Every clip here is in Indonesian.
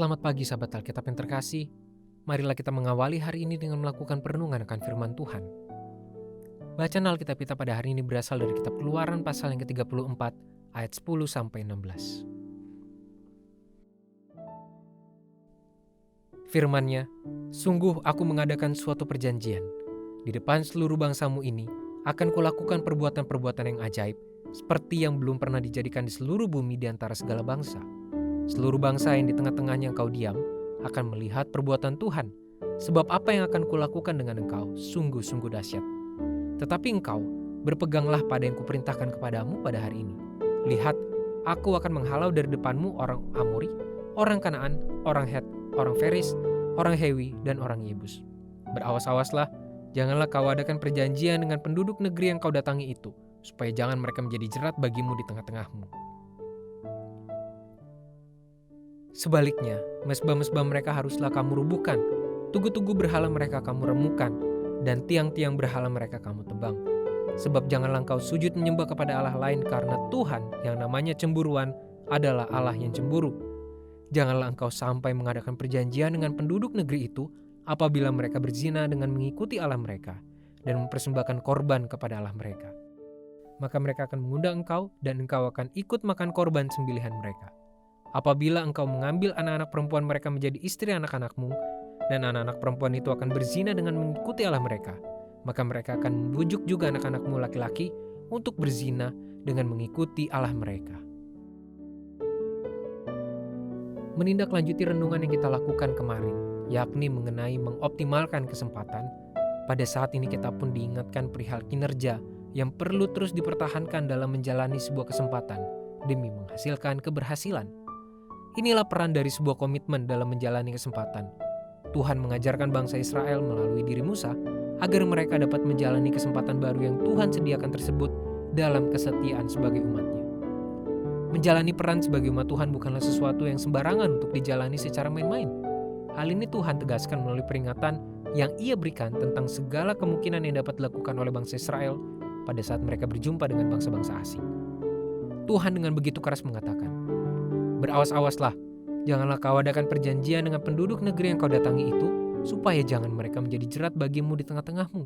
Selamat pagi sahabat Alkitab yang terkasih. Marilah kita mengawali hari ini dengan melakukan perenungan akan firman Tuhan. Bacaan Alkitab kita pada hari ini berasal dari kitab Keluaran pasal yang ke-34 ayat 10-16. Firman-Nya, "Sungguh aku mengadakan suatu perjanjian. Di depan seluruh bangsamu ini akan kulakukan perbuatan-perbuatan yang ajaib, seperti yang belum pernah dijadikan di seluruh bumi di antara segala bangsa. Seluruh bangsa yang di tengah-tengahnya engkau diam akan melihat perbuatan Tuhan, sebab apa yang akan kulakukan dengan engkau sungguh-sungguh dahsyat. Tetapi engkau berpeganglah pada yang kuperintahkan kepadamu pada hari ini. Lihat, aku akan menghalau dari depanmu orang Amori, orang Kanaan, orang Het, orang Feris, orang Hewi, dan orang Yebus. Berawas-awaslah, janganlah kau adakan perjanjian dengan penduduk negeri yang kau datangi itu, supaya jangan mereka menjadi jerat bagimu di tengah-tengahmu. Sebaliknya, mesbah-mesbah mereka haruslah kamu rubuhkan, tugu-tugu berhala mereka kamu remukan, dan tiang-tiang berhala mereka kamu tebang. Sebab janganlah engkau sujud menyembah kepada Allah lain, karena Tuhan yang namanya cemburuan adalah Allah yang cemburu. Janganlah engkau sampai mengadakan perjanjian dengan penduduk negeri itu apabila mereka berzina dengan mengikuti Allah mereka dan mempersembahkan korban kepada Allah mereka. Maka mereka akan mengundang engkau dan engkau akan ikut makan korban sembelihan mereka. Apabila engkau mengambil anak-anak perempuan mereka menjadi istri anak-anakmu, dan anak-anak perempuan itu akan berzina dengan mengikuti Allah mereka, maka mereka akan membujuk juga anak-anakmu laki-laki untuk berzina dengan mengikuti Allah mereka." Menindaklanjuti renungan yang kita lakukan kemarin, yakni mengenai mengoptimalkan kesempatan, pada saat ini kita pun diingatkan perihal kinerja yang perlu terus dipertahankan dalam menjalani sebuah kesempatan demi menghasilkan keberhasilan. Inilah peran dari sebuah komitmen dalam menjalani kesempatan. Tuhan mengajarkan bangsa Israel melalui diri Musa agar mereka dapat menjalani kesempatan baru yang Tuhan sediakan tersebut dalam kesetiaan sebagai umat-Nya. Menjalani peran sebagai umat Tuhan bukanlah sesuatu yang sembarangan untuk dijalani secara main-main. Hal ini Tuhan tegaskan melalui peringatan yang Ia berikan tentang segala kemungkinan yang dapat dilakukan oleh bangsa Israel pada saat mereka berjumpa dengan bangsa-bangsa asing. Tuhan dengan begitu keras mengatakan, "Berawas-awaslah, janganlah kau adakan perjanjian dengan penduduk negeri yang kau datangi itu, supaya jangan mereka menjadi jerat bagimu di tengah-tengahmu."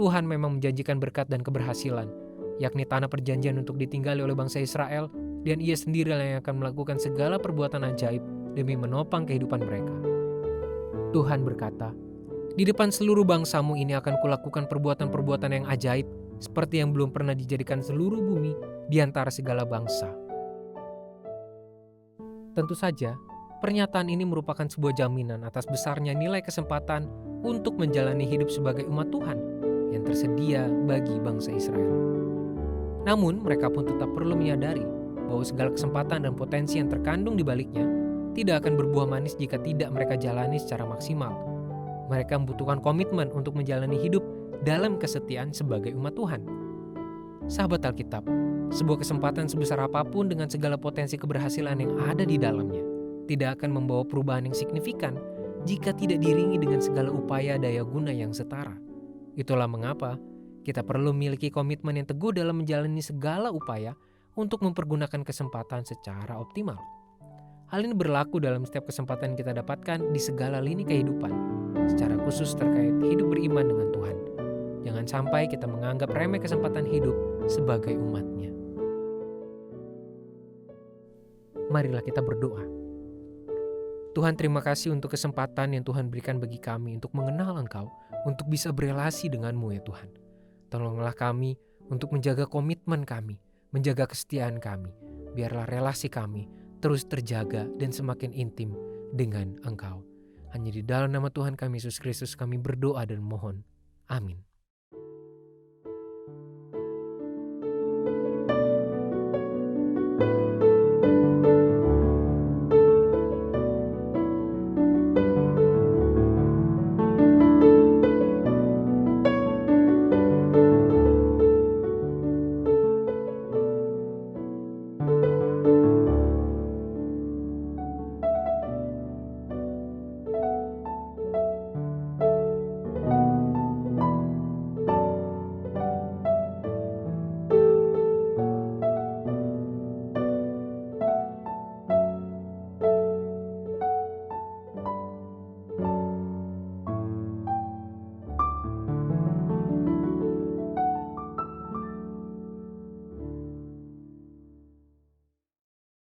Tuhan memang menjanjikan berkat dan keberhasilan, yakni tanah perjanjian untuk ditinggali oleh bangsa Israel, dan Ia sendiri yang akan melakukan segala perbuatan ajaib demi menopang kehidupan mereka. Tuhan berkata, "Di depan seluruh bangsamu ini akan kulakukan perbuatan-perbuatan yang ajaib, seperti yang belum pernah dijadikan seluruh bumi di antara segala bangsa." Tentu saja, pernyataan ini merupakan sebuah jaminan atas besarnya nilai kesempatan untuk menjalani hidup sebagai umat Tuhan yang tersedia bagi bangsa Israel. Namun, mereka pun tetap perlu menyadari bahwa segala kesempatan dan potensi yang terkandung di baliknya tidak akan berbuah manis jika tidak mereka jalani secara maksimal. Mereka membutuhkan komitmen untuk menjalani hidup dalam kesetiaan sebagai umat Tuhan. Sahabat Alkitab, sebuah kesempatan sebesar apapun dengan segala potensi keberhasilan yang ada di dalamnya tidak akan membawa perubahan yang signifikan jika tidak diiringi dengan segala upaya daya guna yang setara. Itulah mengapa kita perlu memiliki komitmen yang teguh dalam menjalani segala upaya untuk mempergunakan kesempatan secara optimal. Hal ini berlaku dalam setiap kesempatan yang kita dapatkan di segala lini kehidupan, secara khusus terkait hidup beriman dengan Tuhan. Jangan sampai kita menganggap remeh kesempatan hidup sebagai umat-Nya. Marilah kita berdoa. Tuhan, terima kasih untuk kesempatan yang Tuhan berikan bagi kami untuk mengenal Engkau, untuk bisa berelasi denganmu ya Tuhan. Tolonglah kami untuk menjaga komitmen kami, menjaga kesetiaan kami. Biarlah relasi kami terus terjaga dan semakin intim dengan Engkau. Hanya di dalam nama Tuhan kami Yesus Kristus kami berdoa dan mohon. Amin.